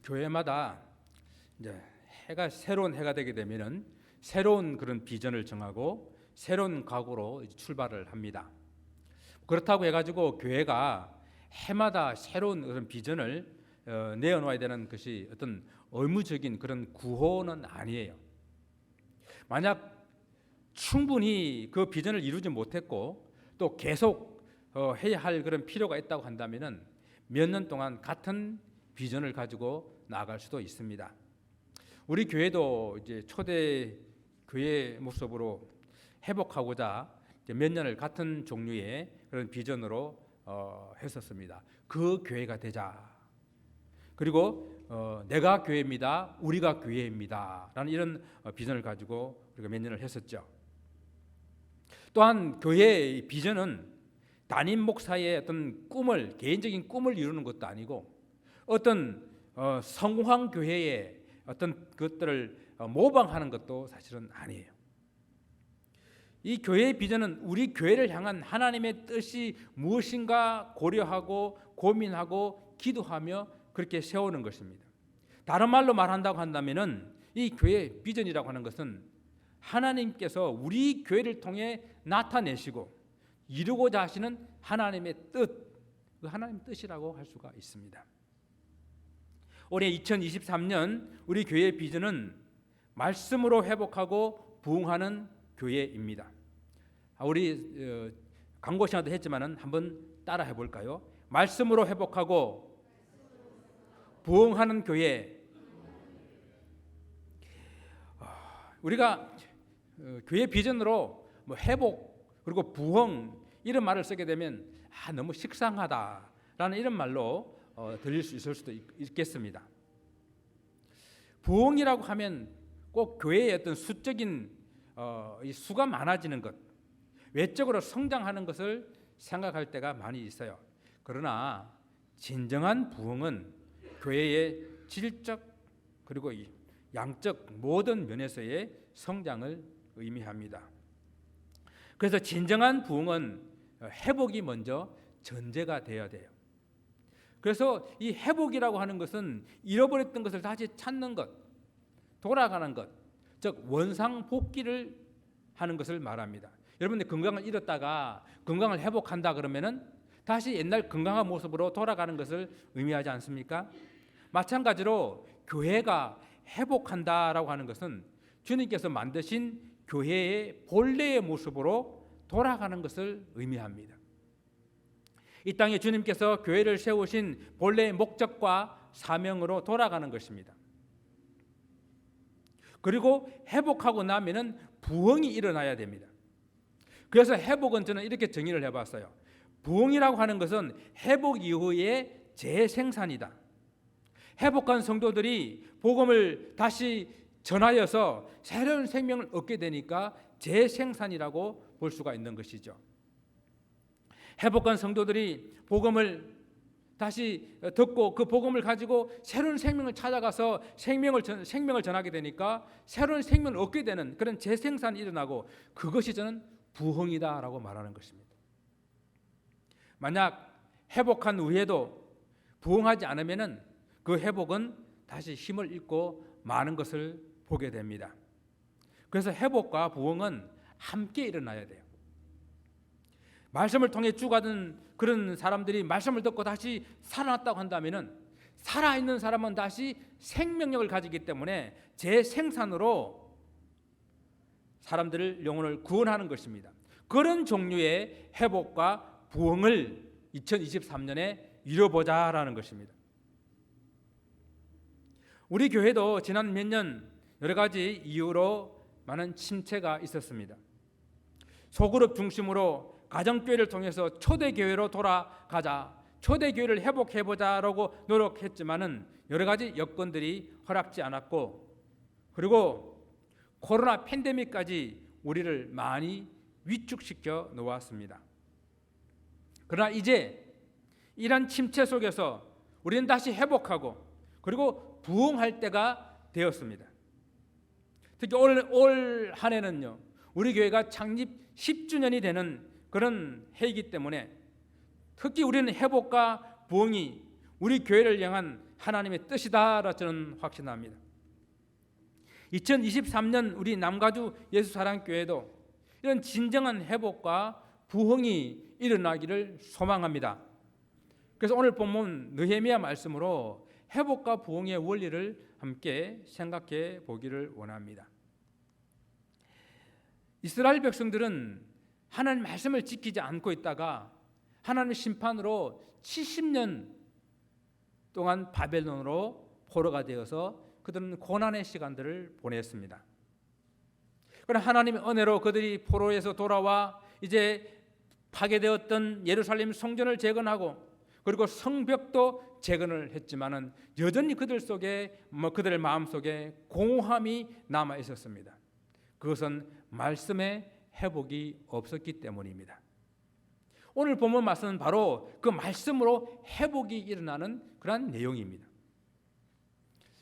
교회마다 이제 새로운 해가 되게 되면은 새로운 그런 비전을 정하고 새로운 각오로 출발을 합니다. 그렇다고 해가지고 교회가 해마다 새로운 그런 비전을 내어놓아야 되는 것이 어떤 의무적인 그런 구호는 아니에요. 만약 충분히 그 비전을 이루지 못했고 또 계속 해야 할 그런 필요가 있다고 한다면은 몇 년 동안 같은 비전을 가지고 나아갈 수도 있습니다. 우리 교회도 이제 초대 교회 모습으로 회복하고자 몇 년을 같은 종류의 그런 비전으로 했었습니다. 그 교회가 되자. 그리고 내가 교회입니다. 우리가 교회입니다. 라는 이런 비전을 가지고 우리가 몇 년을 했었죠. 또한 교회의 비전은 담임 목사의 어떤 꿈을, 개인적인 꿈을 이루는 것도 아니고 어떤 성공한 교회의 어떤 것들을 모방하는 것도 사실은 아니에요. 이 교회의 비전은 우리 교회를 향한 하나님의 뜻이 무엇인가 고려하고 고민하고 기도하며 그렇게 세우는 것입니다. 다른 말로 말한다고 한다면은 이 교회의 비전이라고 하는 것은 하나님께서 우리 교회를 통해 나타내시고 이루고자 하시는 하나님의 뜻, 그 하나님의 뜻이라고 할 수가 있습니다. 올해 2023년 우리 교회의 비전은 말씀으로 회복하고 부흥하는 교회입니다. 우리 광고 시간도 했지만은 한번 따라 해볼까요? 말씀으로 회복하고 부흥하는 교회. 우리가 교회 비전으로 뭐 회복 그리고 부흥 이런 말을 쓰게 되면 너무 식상하다라는 이런 말로 들릴 수 있을 수도 있겠습니다. 부흥이라고 하면 꼭 교회의 어떤 수적인 이 수가 많아지는 것, 외적으로 성장하는 것을 생각할 때가 많이 있어요. 그러나 진정한 부흥은 교회의 질적 그리고 양적 모든 면에서의 성장을 의미합니다. 그래서 진정한 부흥은 회복이 먼저 전제가 되어야 돼요. 그래서 이 회복이라고 하는 것은 잃어버렸던 것을 다시 찾는 것, 돌아가는 것, 즉 원상복귀를 하는 것을 말합니다. 여러분들 건강을 잃었다가 건강을 회복한다 그러면은 다시 옛날 건강한 모습으로 돌아가는 것을 의미하지 않습니까? 마찬가지로 교회가 회복한다라고 하는 것은 주님께서 만드신 교회의 본래의 모습으로 돌아가는 것을 의미합니다. 이 땅에 주님께서 교회를 세우신 본래의 목적과 사명으로 돌아가는 것입니다. 그리고 회복하고 나면은 부흥이 일어나야 됩니다. 그래서 회복은 저는 이렇게 정의를 해봤어요. 부흥이라고 하는 것은 회복 이후의 재생산이다. 회복한 성도들이 복음을 다시 전하여서 새로운 생명을 얻게 되니까 재생산이라고 볼 수가 있는 것이죠. 회복한 성도들이 복음을 다시 듣고 그 복음을 가지고 새로운 생명을 찾아가서 생명을 전하게 되니까 새로운 생명을 얻게 되는 그런 재생산이 일어나고 그것이 저는 부흥이다라고 말하는 것입니다. 만약 회복한 후에도 부흥하지 않으면은 그 회복은 다시 힘을 잃고 많은 것을 보게 됩니다. 그래서 회복과 부흥은 함께 일어나야 돼요. 말씀을 통해 죽어가던 그런 사람들이 말씀을 듣고 다시 살아났다고 한다면은 살아있는 사람은 다시 생명력을 가지기 때문에 재생산으로 사람들을 영혼을 구원하는 것입니다. 그런 종류의 회복과 부흥을 2023년에 이뤄보자라는 것입니다. 우리 교회도 지난 몇 년 여러 가지 이유로 많은 침체가 있었습니다. 소그룹 중심으로 가정교회를 통해서 초대교회로 돌아가자, 초대교회를 회복해보자라고 노력했지만은 여러 가지 여건들이 허락지 않았고, 그리고 코로나 팬데믹까지 우리를 많이 위축시켜 놓았습니다. 그러나 이제 이런 침체 속에서 우리는 다시 회복하고 그리고 부흥할 때가 되었습니다. 특히 올 한 해는요, 우리 교회가 창립 10주년이 되는 그런 해이기 때문에 특히 우리는 회복과 부흥이 우리 교회를 향한 하나님의 뜻이다라 저는 확신합니다. 2023년 우리 남가주 예수사랑교회도 이런 진정한 회복과 부흥이 일어나기를 소망합니다. 그래서 오늘 본문 느헤미야 말씀으로 회복과 부흥의 원리를 함께 생각해 보기를 원합니다. 이스라엘 백성들은 하나님 말씀을 지키지 않고 있다가 하나님의 심판으로 70년 동안 바벨론으로 포로가 되어서 그들은 고난의 시간들을 보냈습니다. 그러나 하나님의 은혜로 그들이 포로에서 돌아와 이제 파괴되었던 예루살렘 성전을 재건하고 그리고 성벽도 재건을 했지만은 여전히 그들 속에 그들의 마음 속에 공허함이 남아 있었습니다. 그것은 말씀의 회복이 없었기 때문입니다. 오늘 본문 말씀은 바로 그 말씀으로 회복이 일어나는 그러한 내용입니다.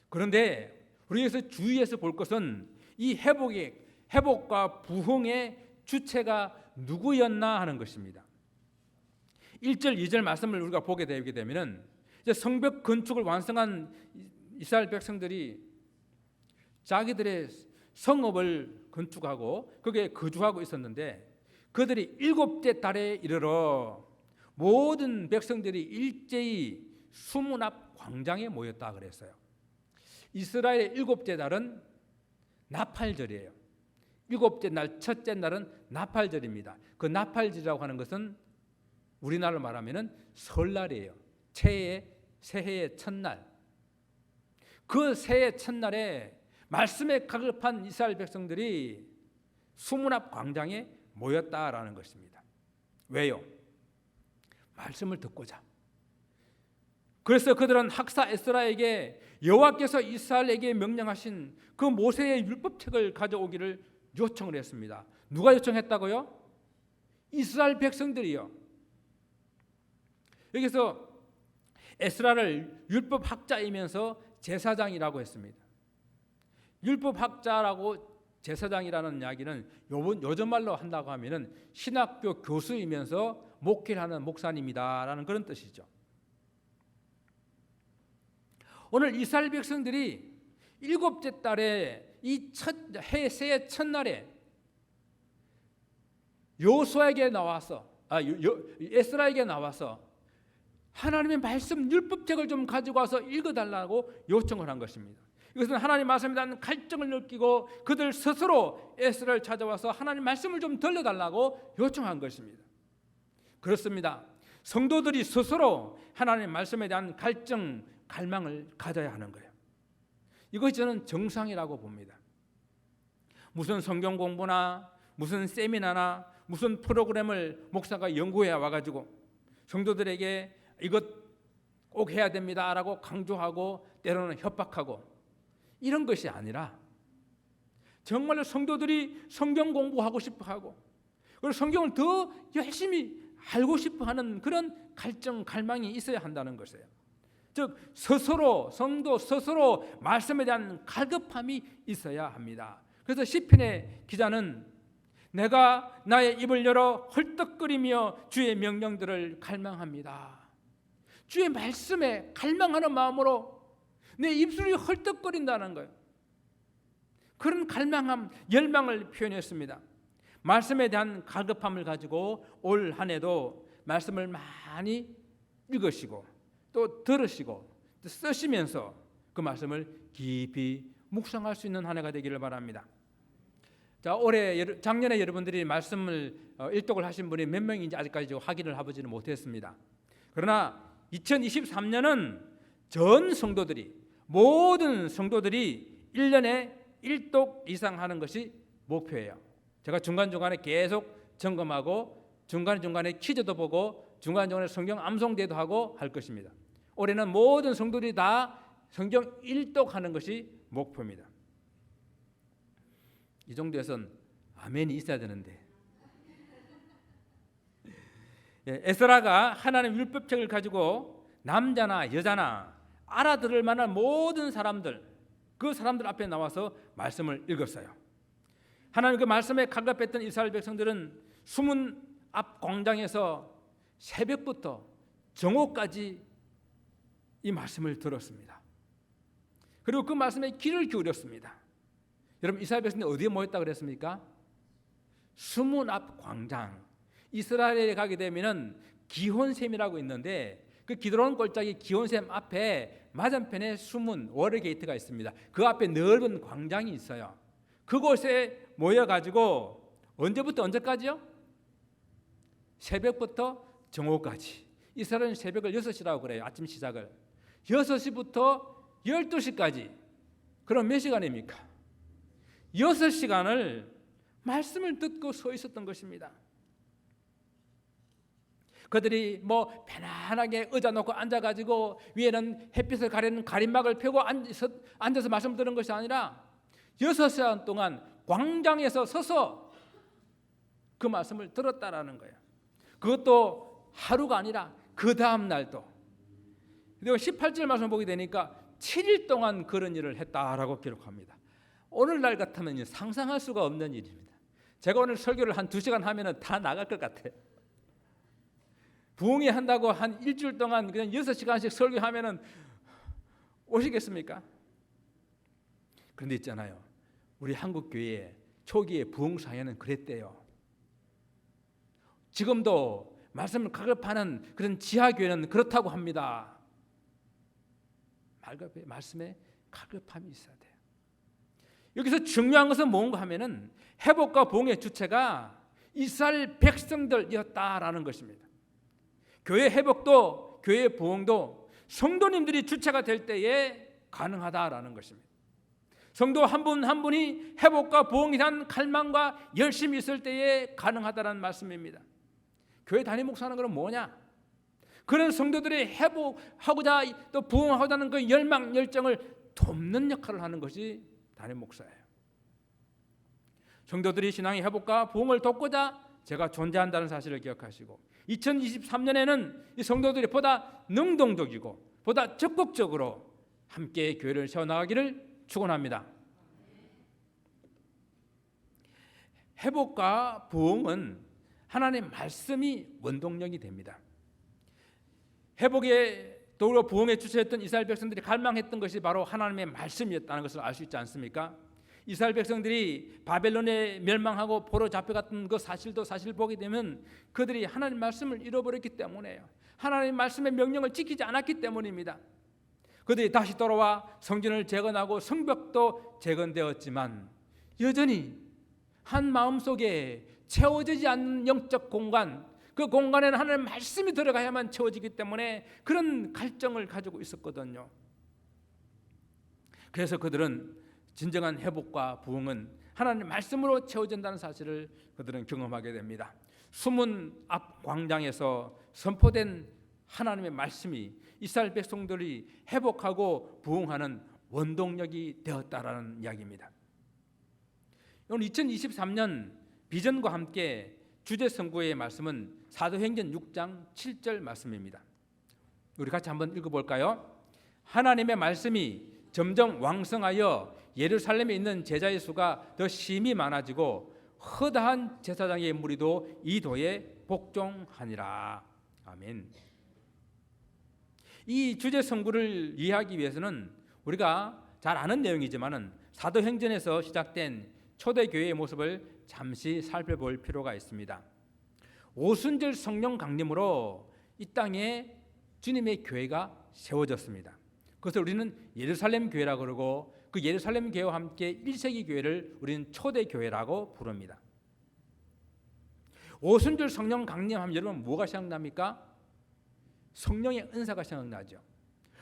그런데 우리에서 주의해서 볼 것은 이 회복과 부흥의 주체가 누구였나 하는 것입니다. 1절, 2절 말씀을 우리가 보게 되게 되면은 이제 성벽 건축을 완성한 이스라엘 백성들이 자기들의 성읍을 건축하고 거기에 거주하고 있었는데 그들이 7째 달에 이르러 모든 백성들이 일제히 수문 앞 광장에 모였다 그랬어요. 이스라엘의 7째 달은 나팔절이에요. 7째 날 첫째 날은 나팔절입니다. 그 나팔절이라고 하는 것은 우리나라로 말하면은 설날이에요. 새해의 첫날. 그 새해 첫날에 말씀에 가급한 이스라엘 백성들이 수문 앞 광장에 모였다라는 것입니다. 왜요? 말씀을 듣고자. 그래서 그들은 학사 에스라에게 여호와께서 이스라엘에게 명령하신 그 모세의 율법책을 가져오기를 요청을 했습니다. 누가 요청했다고요? 이스라엘 백성들이요. 여기서 에스라를 율법학자이면서 제사장이라고 했습니다. 율법학자라고 제사장이라는 이야기는 요즘 말로 한다고 하면은 신학교 교수이면서 목회를 하는 목사님이다라는 그런 뜻이죠. 오늘 이스라엘 백성들이 7째 달에 이 새해 첫날에 여호수아에게 나와서 에스라에게 나와서 하나님의 말씀 율법책을 좀 가지고 와서 읽어달라고 요청을 한 것입니다. 이것은 하나님 말씀에 대한 갈증을 느끼고 그들 스스로 에스라를 찾아와서 하나님 말씀을 좀 들려달라고 요청한 것입니다. 그렇습니다. 성도들이 스스로 하나님 말씀에 대한 갈증, 갈망을 가져야 하는 거예요. 이것이 저는 정상이라고 봅니다. 무슨 성경 공부나 무슨 세미나나 무슨 프로그램을 목사가 연구해 와가지고 성도들에게 이것 꼭 해야 됩니다라고 강조하고 때로는 협박하고 이런 것이 아니라 정말로 성도들이 성경 공부하고 싶어하고 그리고 성경을 더 열심히 알고 싶어하는 그런 갈증, 갈망이 있어야 한다는 것이에요. 즉 성도 스스로 말씀에 대한 갈급함이 있어야 합니다. 그래서 시편의 기자는 내가 나의 입을 열어 헐떡거리며 주의 명령들을 갈망합니다. 주의 말씀에 갈망하는 마음으로 내 입술이 헐떡거린다는 거예요. 그런 갈망함, 열망을 표현했습니다. 말씀에 대한 갈급함을 가지고 올 한 해도 말씀을 많이 읽으시고 또 들으시고 또 쓰시면서 그 말씀을 깊이 묵상할 수 있는 한 해가 되기를 바랍니다. 자, 작년에 여러분들이 말씀을 일독을 하신 분이 몇 명인지 아직까지 확인을 해보지는 못했습니다. 그러나 2023년은 전 성도들이 모든 성도들이 1년에 1독 이상 하는 것이 목표예요. 제가 중간중간에 계속 점검하고 중간중간에 퀴즈도 보고 중간중간에 성경 암송대도 하고 할 것입니다. 올해는 모든 성도들이 다 성경 1독 하는 것이 목표입니다. 이 정도에선 아멘이 있어야 되는데 에스라가 하나님 율법책을 가지고 남자나 여자나 알아들을 만한 모든 사람들 그 사람들 앞에 나와서 말씀을 읽었어요. 하나님 그 말씀에 갈급했던 이스라엘 백성들은 수문 앞 광장에서 새벽부터 정오까지 이 말씀을 들었습니다. 그리고 그 말씀에 귀를 기울였습니다. 여러분, 이스라엘 백성들이 어디에 모였다 그랬습니까? 수문 앞 광장. 이스라엘에 가게 되면은 기혼샘이라고 있는데 그 기드론 골짜기 기혼샘 앞에 맞은편에 수문 워터 게이트가 있습니다. 그 앞에 넓은 광장이 있어요. 그곳에 모여가지고 언제부터 언제까지요? 새벽부터 정오까지. 이스라엘은 새벽을 6시라고 그래요. 아침 시작을 6시부터 12시까지. 그럼 몇 시간입니까? 6시간을 말씀을 듣고 서 있었던 것입니다. 그들이 뭐 편안하게 의자 놓고 앉아가지고 위에는 햇빛을 가리는 가림막을 펴고 앉아서 말씀을 들은 것이 아니라 6시간 동안 광장에서 서서 그 말씀을 들었다라는 거예요. 그것도 하루가 아니라 그 다음 날도. 그리고 18절 말씀 보게 되니까 7일 동안 그런 일을 했다라고 기록합니다. 오늘날 같으면 상상할 수가 없는 일입니다. 제가 오늘 설교를 한 2시간 하면 다 나갈 것 같아요. 부흥회 한다고 한 일주일 동안 그냥 6시간씩 설교하면 오시겠습니까? 그런데 있잖아요, 우리 한국 교회 초기에 부흥사회는 그랬대요. 지금도 말씀을 가급하는 그런 지하교회는 그렇다고 합니다. 말씀에 가급함이 있어야 돼요. 여기서 중요한 것은 뭔가 하면은 회복과 부흥의 주체가 이스라엘 백성들이었다라는 것입니다. 교회 회복도 교회 부흥도 성도님들이 주체가 될 때에 가능하다라는 것입니다. 성도 한 분 한 분이 회복과 부흥에 대한 갈망과 열심이 있을 때에 가능하다라는 말씀입니다. 교회 담임 목사는 그럼 뭐냐? 그런 성도들이 회복하고자 또 부흥하고자 하는 그 열망 열정을 돕는 역할을 하는 것이 담임 목사예요. 성도들이 신앙의 회복과 부흥을 돕고자 제가 존재한다는 사실을 기억하시고 2023년에는 이 성도들이 보다 능동적이고 보다 적극적으로 함께 교회를 세워나가기를 축원합니다. 회복과 부흥은 하나님의 말씀이 원동력이 됩니다. 회복의 도로 부흥의 주체였던 이스라엘 백성들이 갈망했던 것이 바로 하나님의 말씀이었다는 것을 알 수 있지 않습니까? 이스라엘 백성들이 바벨론에 멸망하고 포로 잡혀갔던 그 사실도 사실 보게 되면 그들이 하나님 말씀을 잃어버렸기 때문에요. 하나님 말씀의 명령을 지키지 않았기 때문입니다. 그들이 다시 돌아와 성전을 재건하고 성벽도 재건되었지만 여전히 한 마음속에 채워지지 않는 영적 공간, 그 공간에는 하나님의 말씀이 들어가야만 채워지기 때문에 그런 갈증을 가지고 있었거든요. 그래서 그들은 진정한 회복과 부흥은 하나님의 말씀으로 채워진다는 사실을 그들은 경험하게 됩니다. 수문 앞 광장에서 선포된 하나님의 말씀이 이스라엘 백성들이 회복하고 부흥하는 원동력이 되었다라는 이야기입니다. 오늘 2023년 비전과 함께 주제 선고의 말씀은 사도행전 6장 7절 말씀입니다. 우리 같이 한번 읽어볼까요? 하나님의 말씀이 점점 왕성하여 예루살렘에 있는 제자의 수가 더 심히 많아지고 허다한 제사장의 무리도 이 도에 복종하니라. 아멘. 이 주제 선고를 이해하기 위해서는 우리가 잘 아는 내용이지만은 사도행전에서 시작된 초대교회의 모습을 잠시 살펴볼 필요가 있습니다. 오순절 성령 강림으로 이 땅에 주님의 교회가 세워졌습니다. 그것을 우리는 예루살렘 교회라고 그러고 그 예루살렘 교회와 함께 1세기 교회를 우리는 초대교회라고 부릅니다. 오순절 성령 강림하면 여러분 뭐가 생각납니까? 성령의 은사가 생각나죠.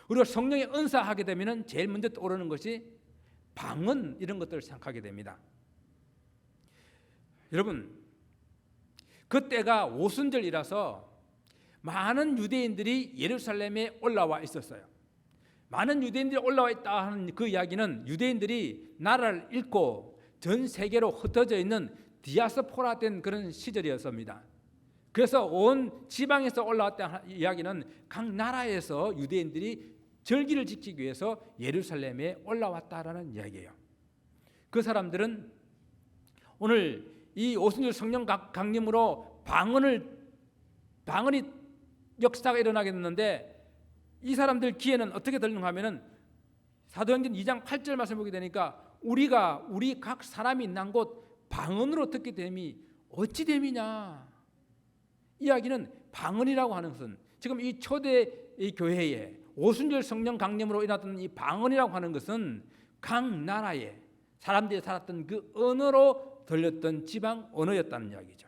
우리가 성령의 은사하게 되면 제일 먼저 떠오르는 것이 방언 이런 것들을 생각하게 됩니다. 여러분 그때가 오순절이라서 많은 유대인들이 예루살렘에 올라와 있었어요. 많은 유대인들이 올라와 있다 하는 그 이야기는 유대인들이 나라를 잃고 전 세계로 흩어져 있는 디아스포라된 그런 시절이었습니다. 그래서 온 지방에서 올라왔다는 이야기는 각 나라에서 유대인들이 절기를 지키기 위해서 예루살렘에 올라왔다라는 이야기예요. 그 사람들은 오늘 이 오순절 성령 강림으로 방언이 역사가 일어나게 됐는데 이 사람들 귀에는 어떻게 들리는가 하면은 사도행전 2장 8절 말씀 보게 되니까 우리 각 사람이 있는 곳 방언으로 듣게 됨이 어찌 됨이냐. 이야기는 방언이라고 하는 것은 지금 이 초대 이 교회에 오순절 성령 강림으로 일어났던 이 방언이라고 하는 것은 각 나라의 사람들이 살았던 그 언어로 들렸던 지방 언어였다는 이야기죠.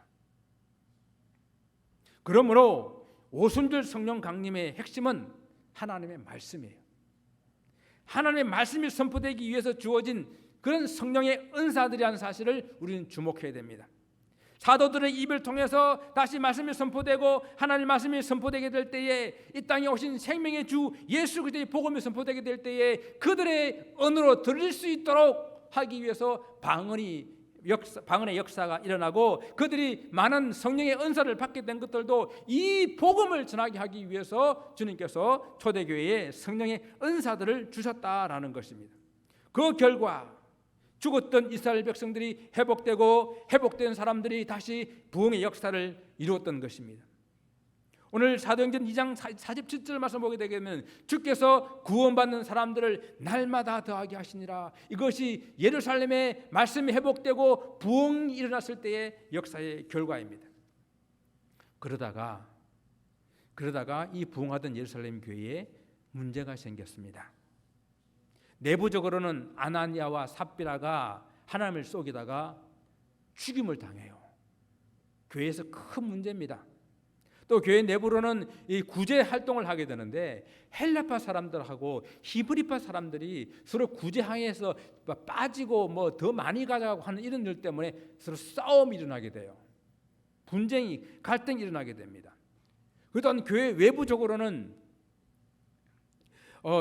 그러므로 오순절 성령 강림의 핵심은 하나님의 말씀이에요. 하나님의 말씀이 선포되기 위해서 주어진 그런 성령의 은사들이라는 사실을 우리는 주목해야 됩니다. 사도들의 입을 통해서 다시 말씀이 선포되고 하나님의 말씀이 선포되게 될 때에 이 땅에 오신 생명의 주 예수 그리스도의 복음이 선포되게 될 때에 그들의 언어로 들릴 수 있도록 하기 위해서 방언의 역사가 일어나고 그들이 많은 성령의 은사를 받게 된 것들도 이 복음을 전하게 하기 위해서 주님께서 초대교회에 성령의 은사들을 주셨다라는 것입니다. 그 결과 죽었던 이스라엘 백성들이 회복되고 회복된 사람들이 다시 부흥의 역사를 이루었던 것입니다. 오늘 사도행전 2장 47절 말씀 보게 되면 주께서 구원받는 사람들을 날마다 더하게 하시니라. 이것이 예루살렘의 말씀이 회복되고 부흥이 일어났을 때의 역사의 결과입니다. 그러다가 이 부흥하던 예루살렘 교회에 문제가 생겼습니다. 내부적으로는 아나니아와 삽비라가 하나님을 속이다가 죽임을 당해요. 교회에서 큰 문제입니다. 또 교회 내부로는 이 구제 활동을 하게 되는데 헬라파 사람들하고 히브리파 사람들이 서로 구제항에서 빠지고 뭐 더 많이 가자고 하는 이런 일 때문에 서로 싸움이 일어나게 돼요. 분쟁이 갈등이 일어나게 됩니다. 그렇다면 교회 외부적으로는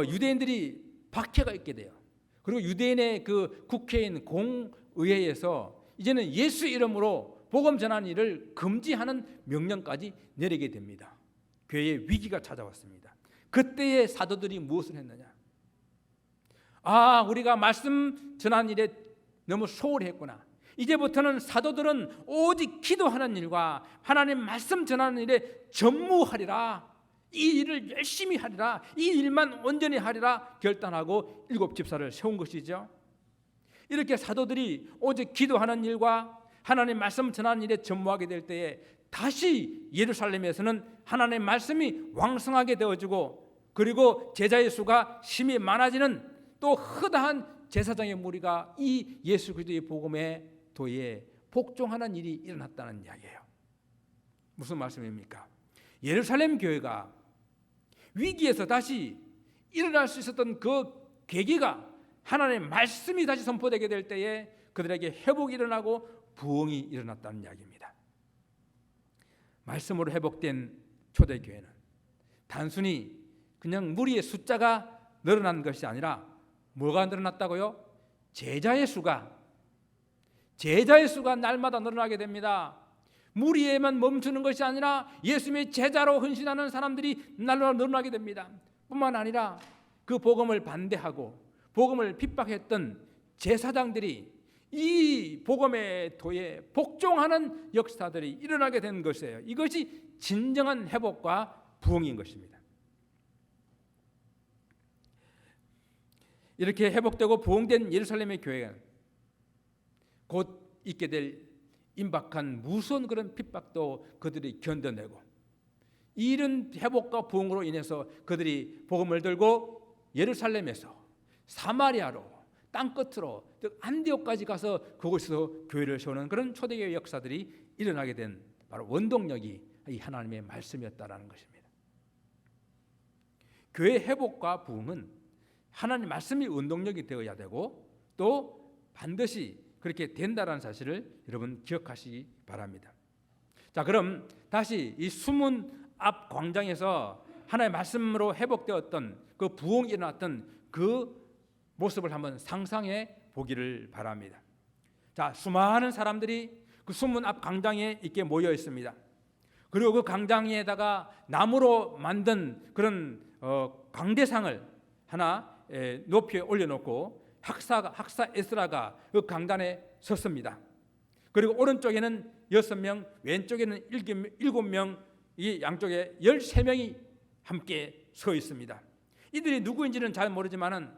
유대인들이 박해가 있게 돼요. 그리고 유대인의 그 국회인 공의회에서 이제는 예수 이름으로 복음 전하는 일을 금지하는 명령까지 내리게 됩니다. 교회에 위기가 찾아왔습니다. 그때의 사도들이 무엇을 했느냐? 우리가 말씀 전하는 일에 너무 소홀히 했구나. 이제부터는 사도들은 오직 기도하는 일과 하나님 말씀 전하는 일에 전무하리라. 이 일을 열심히 하리라. 이 일만 온전히 하리라 결단하고 7 집사를 세운 것이죠. 이렇게 사도들이 오직 기도하는 일과 하나님 말씀 전하는 일에 전무하게 될 때에 다시 예루살렘에서는 하나님의 말씀이 왕성하게 되어지고 그리고 제자의 수가 심히 많아지는 또 허다한 제사장의 무리가 이 예수 그리스도의 복음의 도에 복종하는 일이 일어났다는 이야기예요. 무슨 말씀입니까? 예루살렘 교회가 위기에서 다시 일어날 수 있었던 그 계기가 하나님의 말씀이 다시 선포되게 될 때에 그들에게 회복이 일어나고 부흥이 일어났다는 이야기입니다. 말씀으로 회복된 초대교회는 단순히 그냥 무리의 숫자가 늘어난 것이 아니라 뭐가 늘어났다고요? 제자의 수가 날마다 늘어나게 됩니다. 무리에만 멈추는 것이 아니라 예수님의 제자로 헌신하는 사람들이 날마다 늘어나게 됩니다. 뿐만 아니라 그 복음을 반대하고 복음을 핍박했던 제사장들이 이 복음의 도에 복종하는 역사들이 일어나게 된 것이에요. 이것이 진정한 회복과 부흥인 것입니다. 이렇게 회복되고 부흥된 예루살렘의 교회가 곧 있게 될 임박한 무서운 그런 핍박도 그들이 견뎌내고 이런 회복과 부흥으로 인해서 그들이 복음을 들고 예루살렘에서 사마리아로 땅끝으로 즉 안디옥까지 가서 그곳에서 교회를 세우는 그런 초대교회 역사들이 일어나게 된 바로 원동력이 이 하나님의 말씀이었다라는 것입니다. 교회 회복과 부흥은 하나님 말씀이 원동력이 되어야 되고 또 반드시 그렇게 된다라는 사실을 여러분 기억하시기 바랍니다. 자, 그럼 다시 이 수문 앞 광장에서 하나님의 말씀으로 회복되었던 그 부흥이 일어났던 그 모습을 한번 상상해 보기를 바랍니다. 자, 수많은 사람들이 그 수문 앞 광장에 이렇게 모여 있습니다. 그리고 그 광장에다가 나무로 만든 그런 광대상을 하나 높이 올려놓고 학사 에스라가 그 강단에 섰습니다. 그리고 오른쪽에는 6명, 왼쪽에는 7명, 이 양쪽에 13명이 함께 서 있습니다. 이들이 누구인지는 잘 모르지만은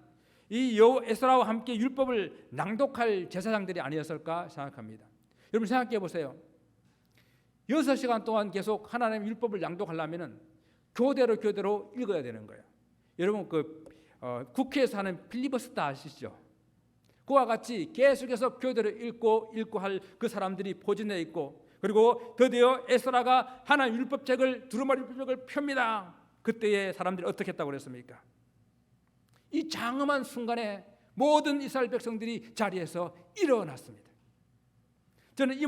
이 에스라와 함께 율법을 낭독할 제사장들이 아니었을까 생각합니다. 여러분 생각해 보세요. 6시간 동안 계속 하나님의 율법을 낭독하려면은 교대로 읽어야 되는 거예요. 여러분 국회에서 하는 필리버스터 아시죠? 그와 같이 계속해서 교대로 읽고 할 그 사람들이 포진해 있고, 그리고 드디어 에스라가 하나님 율법책을 두루마리 율법책을 펴니다. 그때의 사람들이 어떻게 했다고 그랬습니까? 이 장엄한 순간에 모든 이스라엘 백성들이 자리에서 일어났습니다. 저는 이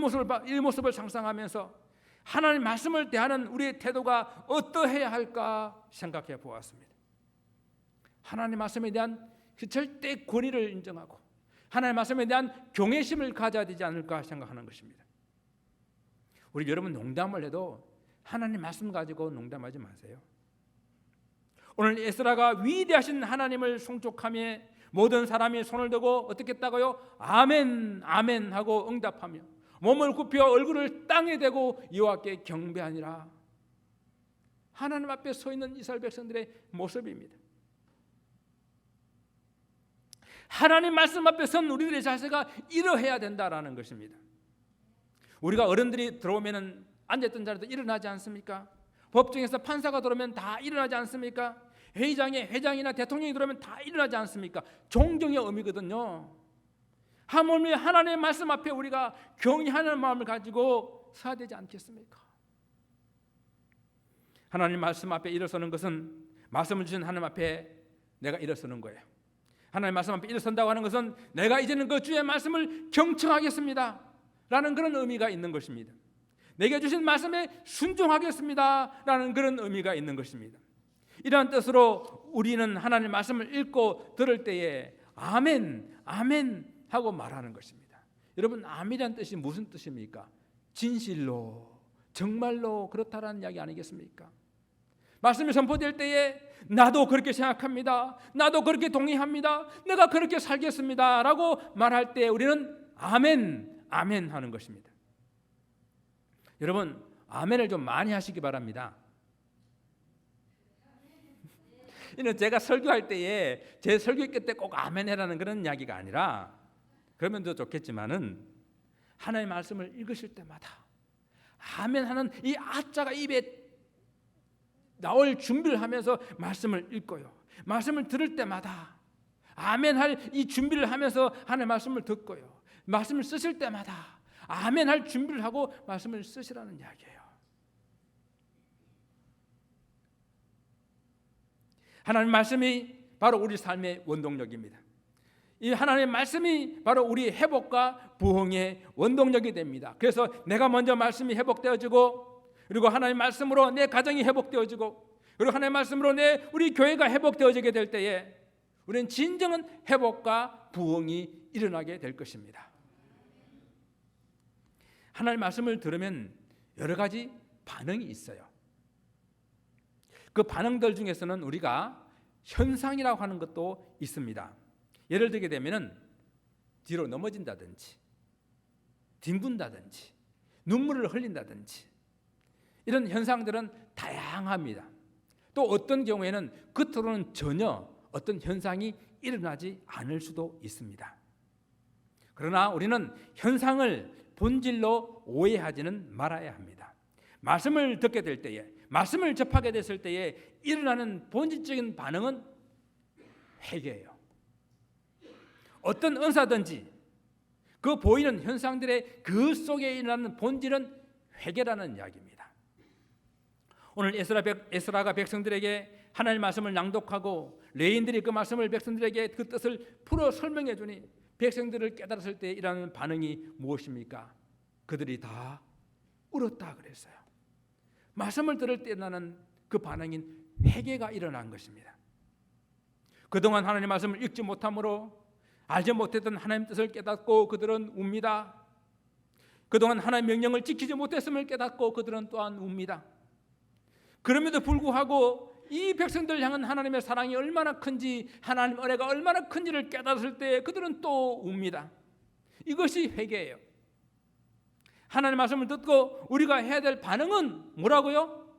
모습을 상상하면서 하나님 말씀을 대하는 우리의 태도가 어떠해야 할까 생각해 보았습니다. 하나님 말씀에 대한 그 절대 권위를 인정하고 하나님 말씀에 대한 경외심을 가져야 되지 않을까 생각하는 것입니다. 우리 여러분 농담을 해도 하나님 말씀 가지고 농담하지 마세요. 오늘 에스라가 위대하신 하나님을 송축하며 모든 사람이 손을 들고 어떻게 했다고요? 아멘 아멘 하고 응답하며 몸을 굽혀 얼굴을 땅에 대고 여호와께 경배하니라. 하나님 앞에 서 있는 이스라엘 백성들의 모습입니다. 하나님 말씀 앞에 선 우리들의 자세가 이러해야 된다라는 것입니다. 우리가 어른들이 들어오면 앉았던 자리도 일어나지 않습니까? 법정에서 판사가 들어오면 다 일어나지 않습니까? 회의장에 회장이나 대통령이 들어오면 다 일어나지 않습니까? 존경의 의미거든요. 하물며 하나님의 말씀 앞에 우리가 경외하는 마음을 가지고 서야 되지 않겠습니까? 하나님 말씀 앞에 일어서는 것은 말씀을 주신 하나님 앞에 내가 일어서는 거예요. 하나님 말씀 앞에 일어선다고 하는 것은 내가 이제는 그 주의 말씀을 경청하겠습니다 라는 그런 의미가 있는 것입니다. 내게 주신 말씀에 순종하겠습니다 라는 그런 의미가 있는 것입니다. 이러한 뜻으로 우리는 하나님 말씀을 읽고 들을 때에 아멘 아멘 하고 말하는 것입니다. 여러분 아멘이라는 뜻이 무슨 뜻입니까? 진실로 정말로 그렇다라는 이야기 아니겠습니까? 말씀이 선포될 때에 나도 그렇게 생각합니다, 나도 그렇게 동의합니다, 내가 그렇게 살겠습니다 라고 말할 때 우리는 아멘 아멘 하는 것입니다. 여러분 아멘을 좀 많이 하시기 바랍니다. 이는 제가 설교할 때에 제 설교 끝에 꼭 아멘 해라는 그런 이야기가 아니라, 그러면 더 좋겠지만은 하나님의 말씀을 읽으실 때마다 아멘 하는 이 아자가 입에 나올 준비를 하면서 말씀을 읽고요, 말씀을 들을 때마다 아멘 할 이 준비를 하면서 하나님의 말씀을 듣고요, 말씀을 쓰실 때마다 아멘 할 준비를 하고 말씀을 쓰시라는 이야기예요. 하나님의 말씀이 바로 우리 삶의 원동력입니다. 이 하나님의 말씀이 바로 우리 회복과 부흥의 원동력이 됩니다. 그래서 내가 먼저 말씀이 회복되어지고, 그리고 하나님의 말씀으로 내 가정이 회복되어지고, 그리고 하나님의 말씀으로 우리 교회가 회복되어지게 될 때에 우리는 진정한 회복과 부흥이 일어나게 될 것입니다. 하나님의 말씀을 들으면 여러 가지 반응이 있어요. 그 반응들 중에서는 우리가 현상이라고 하는 것도 있습니다. 예를 들게 되면은 뒤로 넘어진다든지, 뒹군다든지, 눈물을 흘린다든지, 이런 현상들은 다양합니다. 또 어떤 경우에는 겉으로는 전혀 어떤 현상이 일어나지 않을 수도 있습니다. 그러나 우리는 현상을 본질로 오해하지는 말아야 합니다. 말씀을 듣게 될 때에, 말씀을 접하게 됐을 때에 일어나는 본질적인 반응은 회개예요. 어떤 은사든지 그 보이는 현상들의 그 속에 일어나는 본질은 회개라는 이야기입니다. 오늘 에스라가 백성들에게 하나님의 말씀을 낭독하고 레인들이 그 말씀을 백성들에게 그 뜻을 풀어 설명해 주니 백성들을 깨달았을 때 일어나는 반응이 무엇입니까? 그들이 다 울었다 그랬어요. 말씀을 들을 때 일어나는 그 반응인 회개가 일어난 것입니다. 그동안 하나님의 말씀을 읽지 못함으로 알지 못했던 하나님의 뜻을 깨닫고 그들은 웁니다. 그동안 하나님의 명령을 지키지 못했음을 깨닫고 그들은 또한 웁니다. 그럼에도 불구하고 이 백성들 향한 하나님의 사랑이 얼마나 큰지, 하나님의 은혜가 얼마나 큰지를 깨달았을 때 그들은 또 웁니다. 이것이 회개예요. 하나님의 말씀을 듣고 우리가 해야 될 반응은 뭐라고요?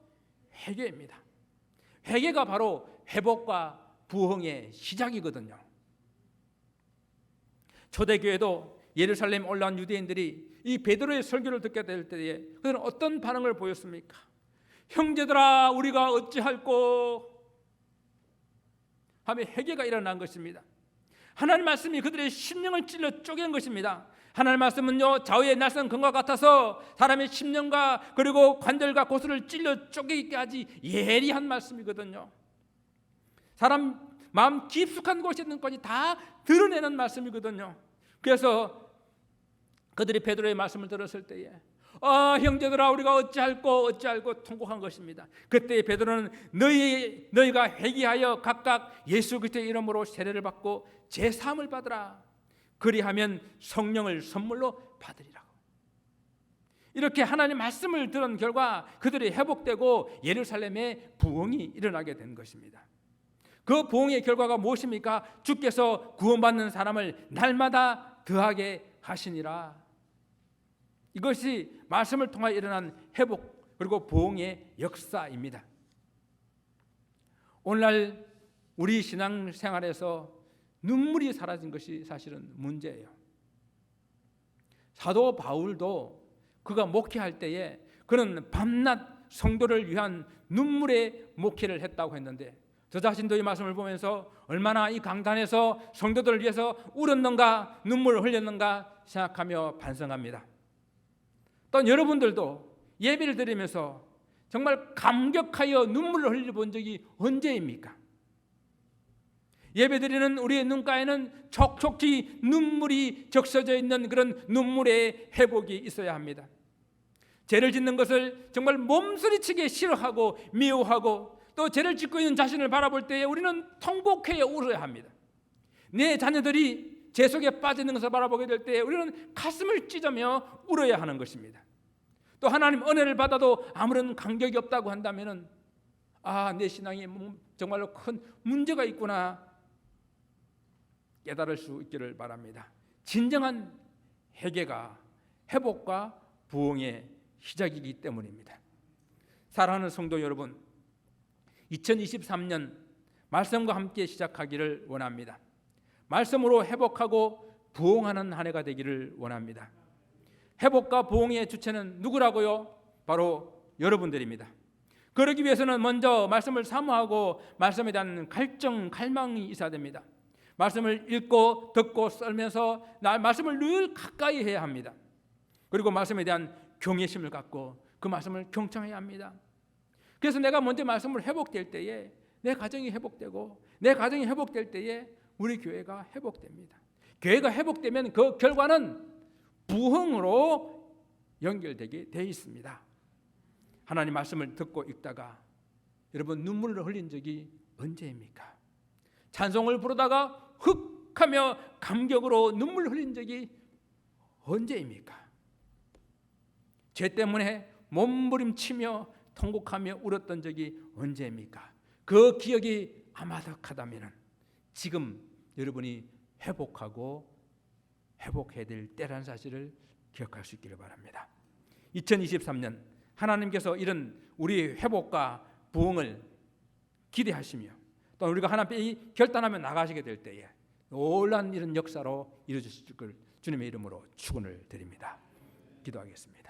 회개입니다. 회개가 바로 회복과 부흥의 시작이거든요. 초대교회도 예루살렘 올라온 유대인들이 이 베드로의 설교를 듣게 될 때에 그들은 어떤 반응을 보였습니까? 형제들아 우리가 어찌할꼬 하며 회개가 일어난 것입니다. 하나님 말씀이 그들의 심령을 찔러 쪼갠 것입니다. 하나님 말씀은요 좌우의 낯선 금과 같아서 사람의 심령과 그리고 관절과 고수를 찔러 쪼개기까지 예리한 말씀이거든요. 사람 마음 깊숙한 곳에 있는 것이 다 드러내는 말씀이거든요. 그래서 그들이 베드로의 말씀을 들었을 때에 형제들아 우리가 어찌할꼬 통곡한 것입니다. 그때 베드로는 너희가 회개하여 각각 예수 그리스도의 이름으로 세례를 받고 제사함을 받으라. 그리하면 성령을 선물로 받으리라고. 이렇게 하나님 말씀을 들은 결과 그들이 회복되고 예루살렘에 부흥이 일어나게 된 것입니다. 그 부흥의 결과가 무엇입니까? 주께서 구원받는 사람을 날마다 더하게 하시니라. 이것이 말씀을 통하여 일어난 회복 그리고 부흥의 역사입니다. 오늘날 우리 신앙생활에서 눈물이 사라진 것이 사실은 문제예요. 사도 바울도 그가 목회할 때에 그는 밤낮 성도를 위한 눈물의 목회를 했다고 했는데 저 자신도 이 말씀을 보면서 얼마나 이 강단에서 성도들을 위해서 울었는가 눈물을 흘렸는가 생각하며 반성합니다. 또 여러분들도 예배를 드리면서 정말 감격하여 눈물을 흘려본 적이 언제입니까? 예배드리는 우리의 눈가에는 촉촉히 눈물이 적셔져 있는 그런 눈물의 회복이 있어야 합니다. 죄를 짓는 것을 정말 몸소리치게 싫어하고 미워하고 또 죄를 짓고 있는 자신을 바라볼 때에 우리는 통곡해야 울어야 합니다. 내 자녀들이 죄 속에 빠지는 것을 바라보게 될 때에 우리는 가슴을 찢으며 울어야 하는 것입니다. 또 하나님 은혜를 받아도 아무런 감격이 없다고 한다면 내 신앙이 정말로 큰 문제가 있구나 깨달을 수 있기를 바랍니다. 진정한 회개가 회복과 부흥의 시작이기 때문입니다. 사랑하는 성도 여러분, 2023년 말씀과 함께 시작하기를 원합니다. 말씀으로 회복하고 부흥하는 한 해가 되기를 원합니다. 회복과 부흥의 주체는 누구라고요? 바로 여러분들입니다. 그러기 위해서는 먼저 말씀을 사모하고 말씀에 대한 갈망이 있어야 됩니다. 말씀을 읽고 듣고 썰면서 말씀을 늘 가까이 해야 합니다. 그리고 말씀에 대한 경외심을 갖고 그 말씀을 경청해야 합니다. 그래서 내가 먼저 말씀을 회복될 때에 내 가정이 회복되고 내 가정이 회복될 때에 우리 교회가 회복됩니다. 교회가 회복되면 그 결과는 부흥으로 연결되게 되어 있습니다. 하나님 말씀을 듣고 읽다가 여러분 눈물을 흘린 적이 언제입니까? 찬송을 부르다가 흑 하며 감격으로 눈물 흘린 적이 언제입니까? 죄 때문에 몸부림치며 통곡하며 울었던 적이 언제입니까? 그 기억이 아마득하다면 지금 여러분이 회복하고 회복해야 될 때라는 사실을 기억할 수 있기를 바랍니다. 2023년 하나님께서 이런 우리의 회복과 부흥을 기대하시며 또 우리가 하나님께 결단하며 나가시게 될 때에 놀라운 이런 역사로 이루어질 걸 주님의 이름으로 축원을 드립니다. 기도하겠습니다.